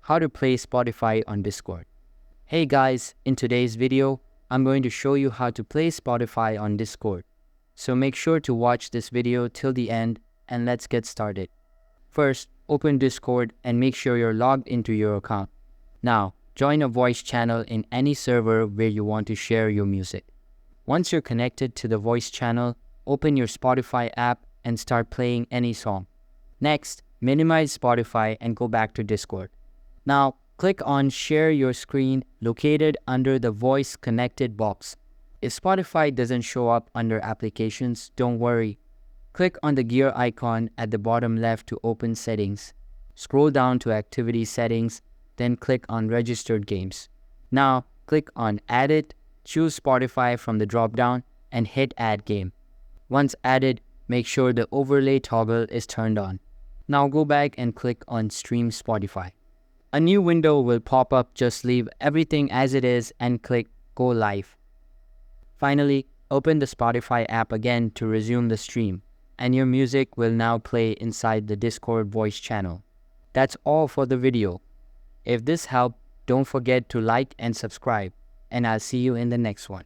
how to play Spotify on Discord. Hey guys, in today's video, I'm going to show you how to play Spotify on Discord. So make sure to watch this video till the end and let's get started. First, open Discord and make sure you're logged into your account. Now, join a voice channel in any server where you want to share your music. Once you're connected to the voice channel, open your Spotify app and start playing any song. Next, minimize Spotify and go back to Discord. Now, click on Share Your Screen located under the Voice Connected box. If Spotify doesn't show up under Applications, don't worry. Click on the gear icon at the bottom left to open Settings. Scroll down to Activity Settings, then click on Registered Games. Now, click on Add It, choose Spotify from the drop-down, and hit Add Game. Once added, make sure the overlay toggle is turned on. Now go back and click on Stream Spotify. A new window will pop up, just leave everything as it is and click Go Live. Finally, open the Spotify app again to resume the stream, and your music will now play inside the Discord voice channel. That's all for the video. If this helped, don't forget to like and subscribe, and I'll see you in the next one.